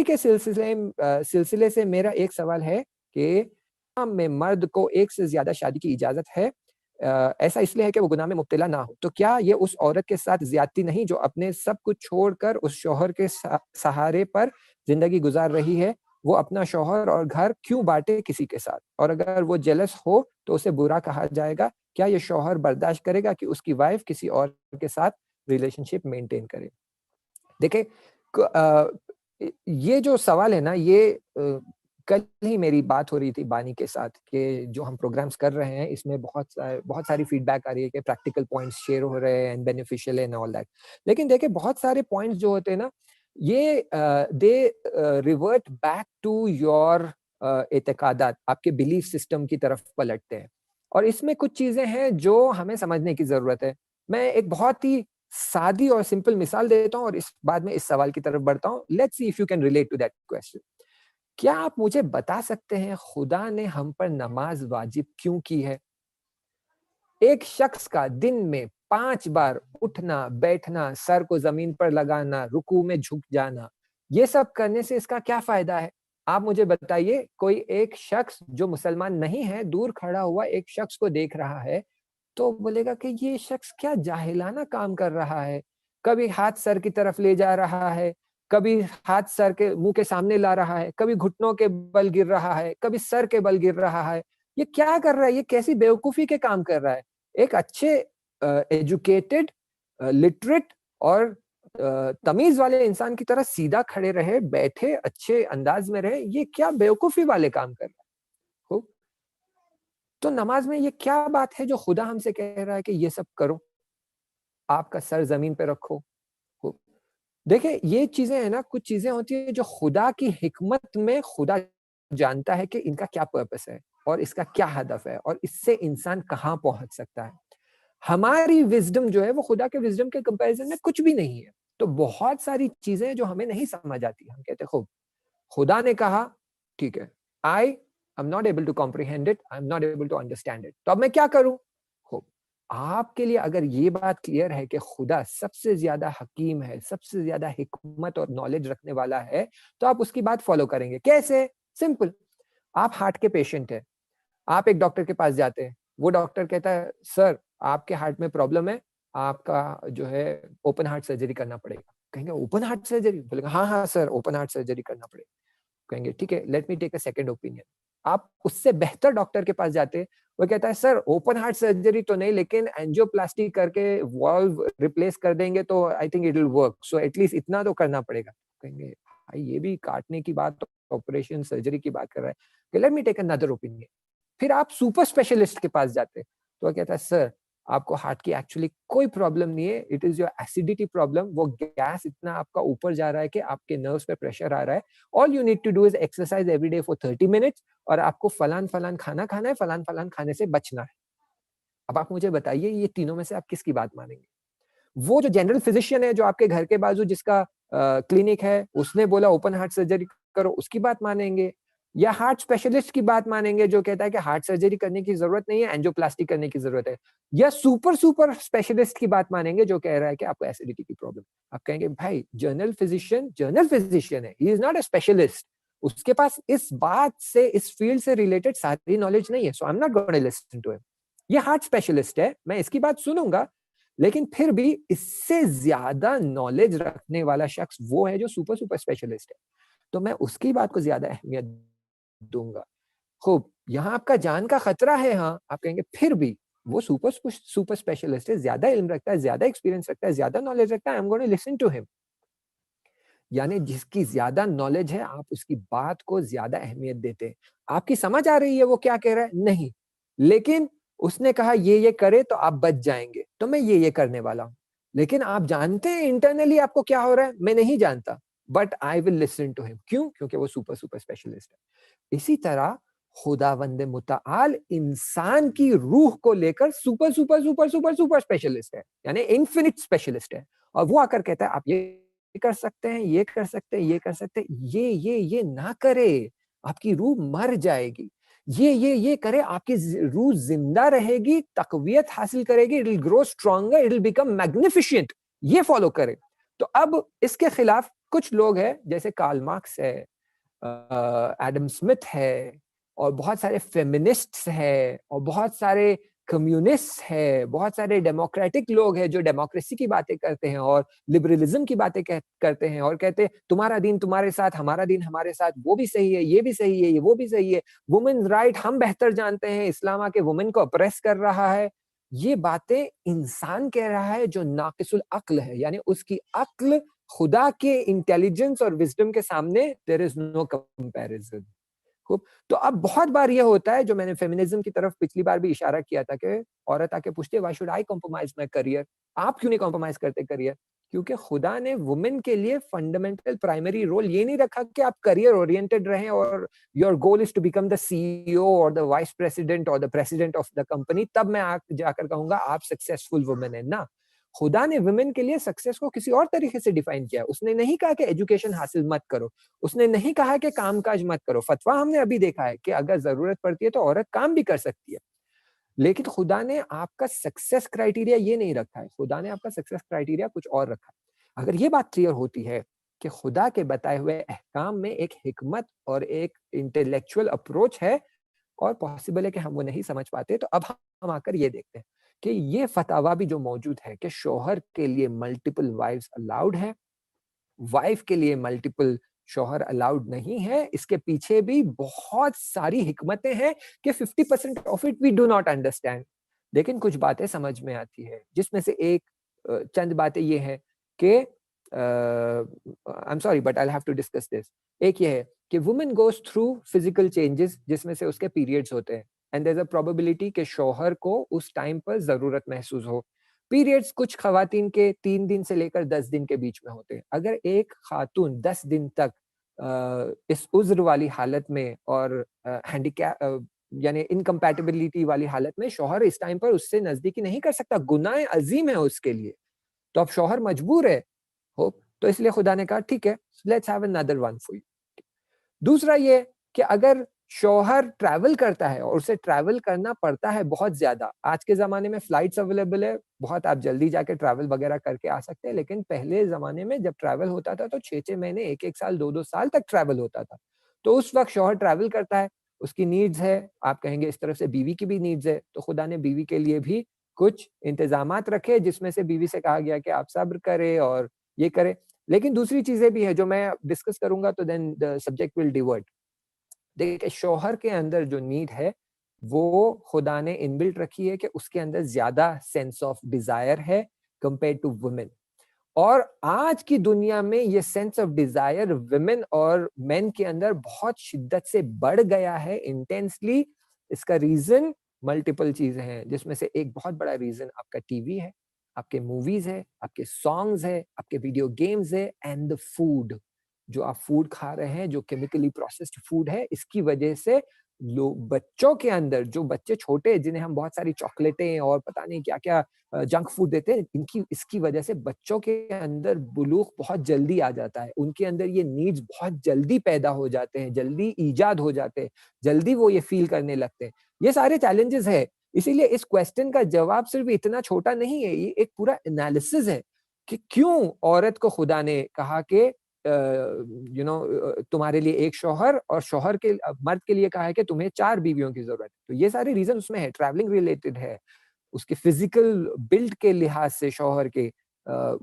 के सिलसिले से मेरा एक सवाल है कि इस्लाम में मर्द को एक से ज्यादा शादी की इजाजत है, ऐसा इसलिए है कि वो गुनाह में मुब्तला ना हो। तो क्या ये उस औरत के साथ ज्यादती नहीं जो अपने सब कुछ छोड़कर उस शौहर के सहारे पर जिंदगी गुजार रही है? वो अपना शौहर और घर क्यों बांटे किसी के साथ? और अगर वो जेलस हो तो उसे बुरा कहा जाएगा। क्या ये शौहर बर्दाश्त करेगा कि उसकी वाइफ किसी और के साथ रिलेशनशिप मेंटेन करे? देखिए, ये जो सवाल है ना, ये कल ही मेरी बात हो रही थी बानी के साथ कि जो हम प्रोग्राम्स कर रहे हैं इसमें बहुत सारी फीडबैक आ रही है कि प्रैक्टिकल पॉइंट्स शेयर हो रहे हैं and beneficial and all that. लेकिन देखिए, बहुत सारे पॉइंट्स जो होते हैं ना, ये दे रिवर्ट बैक टू योर एतकादात, आपके बिलीफ सिस्टम की तरफ पलटते हैं। और इसमें कुछ चीजें हैं जो हमें समझने की जरूरत है। मैं एक बहुत ही सादी और सिंपल मिसाल देता हूँ और इस बाद में इस सवाल की तरफ बढ़ता हूँ। Let's see if you can relate to that question. क्या आप मुझे बता सकते हैं खुदा ने हम पर नमाज वाजिब क्यों की है? एक शख्स का दिन में 5 बार उठना, बैठना, सर को जमीन पर लगाना, रुकू में झुक जाना, ये सब करने से इसका क्या फायदा है? आप मुझे बताइए, कोई एक शख्स जो मुसलमान नहीं है, दूर खड़ा हुआ एक शख्स को देख रहा है, तो बोलेगा कि ये शख्स क्या जाहिलाना काम कर रहा है। कभी हाथ सर की तरफ ले जा रहा है, कभी हाथ सर के मुंह के सामने ला रहा है, कभी घुटनों के बल गिर रहा है, कभी सर के बल गिर रहा है। ये क्या कर रहा है? ये कैसी बेवकूफी के काम कर रहा है? एक अच्छे एजुकेटेड, लिटरेट और तमीज वाले इंसान की तरह सीधा खड़े रहे, बैठे, अच्छे अंदाज में रहे। ये क्या बेवकूफी वाले काम कर रहा है? तो नमाज में ये क्या बात है जो खुदा हमसे कह रहा है कि ये सब करो, आपका सर जमीन पे रखो? देखिए, ये चीजें है ना, कुछ चीजें होती है जो खुदा की हिकमत में खुदा जानता है कि इनका क्या पर्पस है और इसका क्या हदफ है और इससे इंसान कहाँ पहुंच सकता है। हमारी विजडम जो है वो खुदा के विजडम के कंपैरिजन में कुछ भी नहीं है। तो बहुत सारी चीजें जो हमें नहीं समझ आती, हम कहते खूब खुदा ने कहा, ठीक है, I am not able to comprehend it, I am not able to understand it, तो अब मैं क्या करूं? खूब, आपके लिए अगर ये बात क्लियर है कि खुदा सबसे ज्यादा हकीम है, सबसे ज्यादा हिकमत और नॉलेज रखने वाला है, तो आप उसकी बात फॉलो करेंगे। कैसे? सिंपल। आप हार्ट के पेशेंट है, आप एक डॉक्टर के पास जाते हैं, वो डॉक्टर कहता है सर आपके हार्ट में प्रॉब्लम है, आपका जो है ओपन हार्ट सर्जरी करना पड़ेगा। कहेंगे ओपन हार्ट सर्जरी? बोलेगा हाँ हाँ सर, ओपन हार्ट सर्जरी करना पड़ेगा। कहेंगे ठीक है, let me take a second opinion. आप उससे बेहतर डॉक्टर के पास जाते, वो कहता है सर ओपन हार्ट सर्जरी तो नहीं, लेकिन एंजियोप्लास्टी करके वॉल्व रिप्लेस कर देंगे तो I think it will work, so at least इतना तो करना पड़ेगा। कहेंगे भाई ये भी काटने की बात, ऑपरेशन सर्जरी की बात कर रहा है, let me take another opinion. फिर आप सुपर स्पेशलिस्ट के पास जाते, तो वो कहता है सर आपको हार्ट की एक्चुअली कोई प्रॉब्लम नहीं है, it is your acidity problem, वो गैस इतना आपका ऊपर जा रहा है कि आपके नर्व्स पे प्रेशर आ रहा है। All you need to do is exercise every day for 30 minutes और आपको फलान फलान खाना खाना है, फलान फलान खाने से बचना है। अब आप मुझे बताइए ये तीनों में से आप किसकी बात मानेंगे? वो जो जनरल फिजिशियन है जो आपके घर के बाजू जिसका क्लिनिक है, उसने बोला ओपन हार्ट सर्जरी करो, उसकी बात मानेंगे? या हार्ट स्पेशलिस्ट की बात मानेंगे जो कहता है कि हार्ट सर्जरी करने की जरूरत नहीं है, एंजियोप्लास्टी करने की जरूरत है? या सुपर सुपर स्पेशलिस्ट की बात मानेंगे जो कह रहा है कि आपको एसिडिटी की प्रॉब्लम? आप कहेंगे भाई जनरल फिजिशियन है, he is not a specialist, उसके पास इस बात से, इस फील्ड से रिलेटेड सारी नॉलेज नहीं है, so I am not going to listen to him. ये हार्ट स्पेशलिस्ट है, मैं इसकी बात सुनूंगा, लेकिन फिर भी इससे ज्यादा नॉलेज रखने वाला शख्स वो है जो सुपर सुपर स्पेशलिस्ट है, तो मैं उसकी बात को ज्यादा अहमियत दूंगा। खूब, यहाँ आपका जान का खतरा है, हाँ, आप कहेंगे फिर भी वो सुपर सुपर स्पेशलिस्ट है, ज्यादा इल्म रखता है, ज्यादा एक्सपीरियंस रखता है, ज्यादा नॉलेज रखता है, I am going to listen to him. यानी जिसकी ज्यादा नॉलेज है आप उसकी बात को ज्यादा अहमियत देते हैं। आपकी समझ आ रही है वो क्या कह रहा है? नहीं, लेकिन उसने कहा ये करे तो आप बच जाएंगे, तो मैं ये करने वाला हूं। लेकिन आप जानते हैं इंटरनली आपको क्या हो रहा है? मैं नहीं जानता, but I will listen to him. क्यों? क्योंकि वो सुपर सुपर स्पेशलिस्ट है। इसी तरह खुदावंद मुताल इंसान की रूह को लेकर super super super super super specialist है, यानी इन्फिनिट स्पेशलिस्ट है। और वो आकर कहता है आप ये कर सकते हैं, ये कर सकते हैं, ये कर सकते हैं, ये ना करे, आपकी रूह मर जाएगी। ये करे, आपकी रूह जिंदा रहेगी, तकवीयत हासिल करेगी, it will grow stronger, it will become magnificent. ये फॉलो करे। तो अब इसके खिलाफ कुछ लोग हैं जैसे कार्ल मार्क्स है, एडम स्मिथ है, और बहुत सारे फेमिनिस्ट्स हैं, और बहुत सारे कम्युनिस्ट है, बहुत सारे डेमोक्रेटिक लोग हैं जो डेमोक्रेसी की बातें करते हैं और लिबरलिज्म की बातें करते हैं और कहते हैं तुम्हारा दिन तुम्हारे साथ, हमारा दिन हमारे साथ, वो भी सही है, ये भी सही है, ये वो भी सही है, वुमेन्स राइट हम बेहतर जानते हैं, इस्लाम आके वुमेन को अप्रेस कर रहा है। ये बातें इंसान कह रहा है जो नाकिसुल अक्ल है, यानी उसकी अक्ल खुदा के इंटेलिजेंस और विजडम के सामने देयर इज नो कंपैरिजन। खूब। तो अब बहुत बार ये होता है, जो मैंने फेमिनिज्म की तरफ पिछली बार भी इशारा किया था, कि औरत आके पूछती है why should I compromise my career, आप क्यों नहीं कॉम्प्रोमाइज करते करियर? क्योंकि खुदा ने वुमेन के लिए फंडामेंटल प्राइमरी रोल ये नहीं रखा कि आप करियर ओरिएंटेड रहें और your goal is to become the CEO और द वाइस प्रेसिडेंट और the president of the company, तब मैं जाकर कहूंगा आप सक्सेसफुल वुमेन है ना। खुदा ने वुमेन के लिए सक्सेस को किसी और तरीके से डिफाइन किया। उसने नहीं कहा कि एजुकेशन हासिल मत करो, उसने नहीं कहा कि कामकाज मत करो। फतवा हमने अभी देखा है कि अगर जरूरत पड़ती है तो औरत काम भी कर सकती है, लेकिन खुदा ने आपका सक्सेस क्राइटेरिया ये नहीं रखा है। खुदा ने आपका सक्सेस क्राइटेरिया कुछ और रखा है। अगर ये बात क्लियर होती है कि खुदा के बताए हुए अहकाम में एक हिकमत और एक इंटेलेक्चुअल अप्रोच है, और पॉसिबल है कि हम वो नहीं समझ पाते, तो अब हम आकर ये देखते हैं कि ये फतवा भी जो मौजूद है कि शौहर के लिए मल्टीपल वाइफ्स अलाउड है, वाइफ के लिए मल्टीपल शौहर अलाउड नहीं है, इसके पीछे भी बहुत सारी हिकमतें हैं कि 50% of it we do not understand. लेकिन कुछ बातें समझ में आती है, जिसमें से एक चंद बातें ये हैं कि I am sorry but I have to discuss this. एक ये है कि women goes through physical changes, जिसमें से उसके पीरियड्स होते हैं, and there is a probability कि शौहर को उस टाइम पर जरूरत महसूस हो। पीरियड्स कुछ खवातीन के 3 दिन से लेकर 10 दिन के बीच में होते हैं। अगर एक खातून 10 दिन तक इस उज्र वाली हालत में और हैंडीकैप यानी इनकम्पैटिबिलिटी वाली हालत में, शौहर इस टाइम पर उससे नजदीकी नहीं कर सकता, गुनाह अजीम है उसके लिए, तो अब शौहर मजबूर है हो, तो इसलिए खुदा ने कहा ठीक है, let's have another one for you. दूसरा ये कि अगर शौहर ट्रैवल करता है और उसे ट्रैवल करना पड़ता है बहुत ज्यादा, आज के जमाने में फ्लाइट्स अवेलेबल है, बहुत आप जल्दी जाके ट्रैवल वगैरह करके आ सकते हैं, लेकिन पहले जमाने में जब ट्रैवल होता था तो 6-6 महीने, 1-1 साल, 2-2 साल तक ट्रैवल होता था। तो उस वक्त शौहर ट्रैवल करता है, उसकी नीड्स है, आप कहेंगे इस तरफ से बीवी की भी नीड्स है, तो खुदा ने बीवी के लिए भी कुछ इंतजामात रखे, जिसमें से बीवी से कहा गया कि आप सब्र करें और ये करें। लेकिन दूसरी चीजें भी है जो मैं डिस्कस करूंगा, तो then the subject will divert. देखिए, शौहर के अंदर जो नीड है वो खुदा ने इनबिल्ट रखी है कि उसके अंदर ज्यादा सेंस ऑफ डिजायर है कंपेयर टू वुमेन। और आज की दुनिया में ये सेंस ऑफ डिजायर वुमेन और मेन के अंदर बहुत शिद्दत से बढ़ गया है, इंटेंसली। इसका रीजन मल्टीपल चीजें हैं, जिसमें से एक बहुत बड़ा रीजन आपका टीवी है, आपके मूवीज है, आपके सॉन्ग्स है, आपके वीडियो गेम्स है, एंड द फूड। जो आप फूड खा रहे हैं, जो केमिकली प्रोसेस्ड फूड है, इसकी वजह से लोग, बच्चों के अंदर, जो बच्चे छोटे हैं जिन्हें हम बहुत सारी चॉकलेटें और पता नहीं क्या क्या जंक फूड देते हैं, इनकी इसकी वजह से बच्चों के अंदर बुलूग बहुत जल्दी आ जाता है, उनके अंदर ये नीड्स बहुत जल्दी पैदा हो जाते हैं, जल्दी ईजाद हो जाते हैं, जल्दी वो ये फील करने लगते हैं। ये सारे चैलेंजेस है। इसीलिए इस क्वेश्चन का जवाब सिर्फ इतना छोटा नहीं है, ये एक पूरा एनालिसिस है कि क्यों औरत को खुदा ने कहा कि तुम्हारे लिए एक शौहर, और शौहर के मर्द के लिए कहा है कि तुम्हें 4 बीवियों की जरूरत है। तो ये सारे रीजन उसमें है, ट्रैवलिंग रिलेटेड है, उसके फिजिकल बिल्ड के लिहाज से शौहर के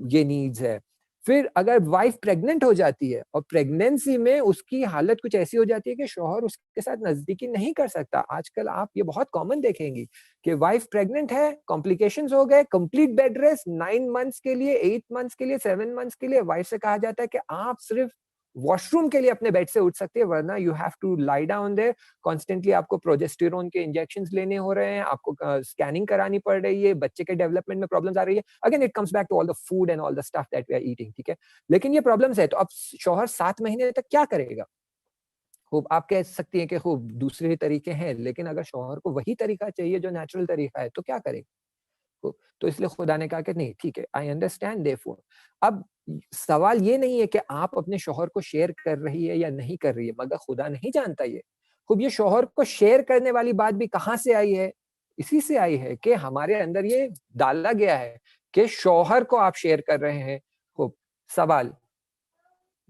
ये नीड्स है। फिर अगर वाइफ प्रेग्नेंट हो जाती है और प्रेगनेंसी में उसकी हालत कुछ ऐसी हो जाती है कि शौहर उसके साथ नजदीकी नहीं कर सकता। आजकल आप ये बहुत कॉमन देखेंगी कि वाइफ प्रेग्नेंट है, कॉम्प्लिकेशंस हो गए, कंप्लीट बेड रेस्ट 9 मंथ्स के लिए, 8 मंथ्स के लिए, 7 मंथ्स के लिए, वाइफ से कहा जाता है कि आप सिर्फ वॉशरूम के लिए अपने बेड से उठ सकते हैं, वरना you have to lie down there. Constantly आपको प्रोजेस्टेरोन के इंजेक्शंस लेने हो रहे हैं, आपको स्कैनिंग करानी पड़ रही है, बच्चे के डेवलपमेंट में प्रॉब्लम्स आ रही है। Again it comes back to all the food and all the stuff that we are eating, ठीक है। लेकिन ये प्रॉब्लम्स है, तो अब शौहर 7 महीने तक क्या करेगा? खूब आप कह सकती हैं कि खूब दूसरे तरीके हैं, लेकिन अगर शौहर को वही तरीका चाहिए जो नेचुरल तरीका है, तो क्या करेगा? तो इसलिए खुदा ने कहा कि नहीं, ठीक है, आई अंडरस्टैंड देयरफॉर। अब सवाल ये नहीं है कि आप अपने शौहर को शेयर कर रही है या नहीं कर रही है, मगर खुदा नहीं जानता ये। खूब ये शौहर को शेयर करने वाली बात भी कहाँ से आई है? इसी से आई है कि हमारे अंदर ये डाला गया है कि शौहर को आप शेयर कर रहे हैं। खूब। सवाल,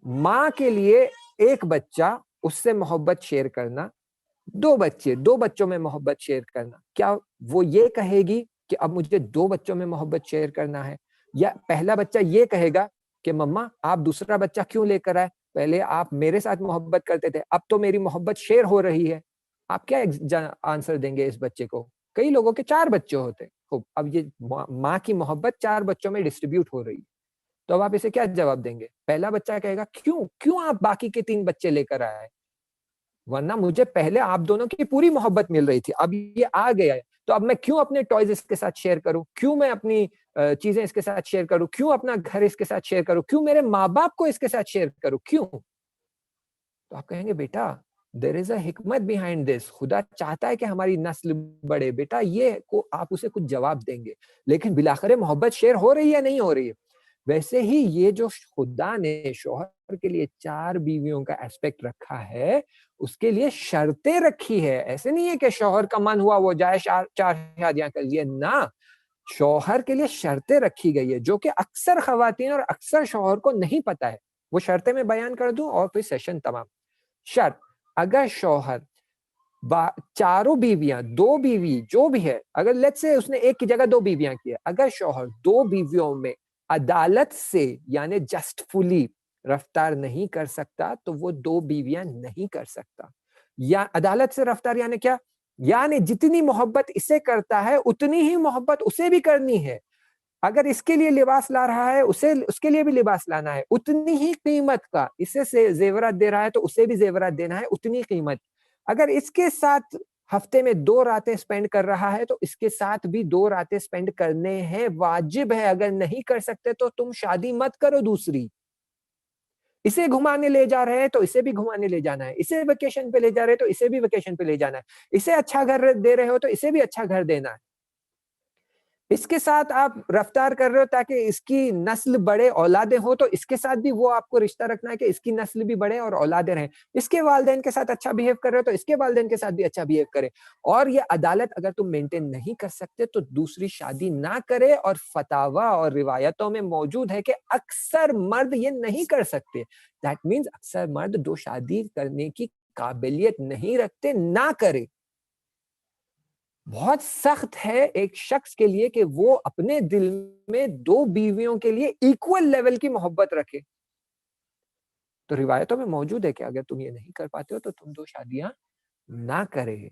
माँ के लिए एक बच्चा, उससे मोहब्बत शेयर करना, 2 बच्चे, 2 बच्चों में मोहब्बत शेयर करना। क्या वो ये कहेगी कि अब मुझे 2 बच्चों में मोहब्बत शेयर करना है? या पहला बच्चा ये कहेगा कि मम्मा आप दूसरा बच्चा क्यों लेकर आए? पहले आप मेरे साथ मोहब्बत करते थे, अब तो मेरी मोहब्बत शेयर हो रही है। आप क्या आंसर देंगे इस बच्चे को? कई लोगों के 4 बच्चे होते हैं। खूब, अब ये माँ की मोहब्बत 4 बच्चों में डिस्ट्रीब्यूट हो रही है। तो अब आप इसे क्या जवाब देंगे? पहला बच्चा कहेगा क्यों? क्यों आप बाकी के 3 बच्चे लेकर आए? वरना मुझे पहले आप दोनों की पूरी मोहब्बत मिल रही थी, अब ये आ गया है, तो अब मैं क्यों अपने टॉयज़ इसके साथ शेयर करूँ? क्यों मैं अपनी चीज़ें इसके साथ शेयर करूँ? क्यों अपना घर इसके साथ शेयर करूँ? क्यों मेरे माँ-बाप को इसके साथ शेयर करूँ? क्यों? तो आप कहेंगे बेटा देयर इज़ अ हिकमत बिहाइंड दिस, खुदा चाहता है कि हमारी नस्ल बढ़े। बेटा ये को आप उसे कुछ जवाब देंगे, लेकिन बिलाखिर मोहब्बत शेयर हो रही है या नहीं हो रही है? वैसे ही ये जो खुदा ने शौहर के लिए 4 बीवियों का एस्पेक्ट रखा है, उसके लिए शर्तें रखी है। ऐसे नहीं है कि शौहर का मन हुआ वो जाए 4 शादियाँ कर लिए, ना। शौहर के लिए शर्तें रखी गई है, जो कि अक्सर ख़वातीन और अक्सर शौहर को नहीं पता है। वो शर्तें मैं बयान कर दूँ और फिर सेशन तमाम। शर्त, अगर शौहर चारों बीवियां, 2 बीवी जो भी है, अगर लेट्स से उसने एक की जगह 2 बीवियां की है, अगर शौहर 2 बीवियों में अदालत से यानी जस्टफुली रफ्तार नहीं कर सकता, तो वो 2 बीवियां नहीं कर सकता। या अदालत से रफ्तार यानी क्या? यानी जितनी मोहब्बत इसे करता है, उतनी ही मोहब्बत उसे भी करनी है। अगर इसके लिए लिबास ला रहा है, उसे उसके लिए भी लिबास लाना है, उतनी ही कीमत का। इसे से ज़ेवरात दे रहा है, तो उसे भी ज़ेवरात देना है, उतनी कीमत। अगर इसके साथ हफ्ते में 2 रातें स्पेंड कर रहा है, तो इसके साथ भी 2 रातें स्पेंड करने हैं, वाजिब है। अगर नहीं कर सकते, तो तुम शादी मत करो दूसरी। इसे घुमाने ले जा रहे हैं, तो इसे भी घुमाने ले जाना है। इसे वेकेशन पे ले जा रहे हैं, तो इसे भी वेकेशन पे ले जाना है। इसे अच्छा घर दे रहे हो, तो इसे भी अच्छा घर देना है। इसके साथ आप रफ्तार कर रहे हो ताकि इसकी नस्ल बढ़े, औलादें हो, तो इसके साथ भी वो आपको रिश्ता रखना है कि इसकी नस्ल भी बढ़े और औलादें रहें। इसके वालिदैन के साथ अच्छा बिहेव कर रहे हो, तो इसके वालिदैन के साथ भी अच्छा बिहेव करें। और ये अदालत अगर तुम मेंटेन नहीं कर सकते, तो दूसरी शादी ना करें। और फतावा और रिवायतों में मौजूद है कि अक्सर मर्द ये नहीं कर सकते। दैट मीन्स अक्सर मर्द 2 शादी करने की काबिलियत नहीं रखते, ना करें। बहुत सख्त है एक शख्स के लिए कि वो अपने दिल में 2 बीवियों के लिए इक्वल लेवल की मोहब्बत रखे। तो रिवायतों में मौजूद है कि अगर तुम ये नहीं कर पाते हो, तो तुम 2 शादियाँ ना करें।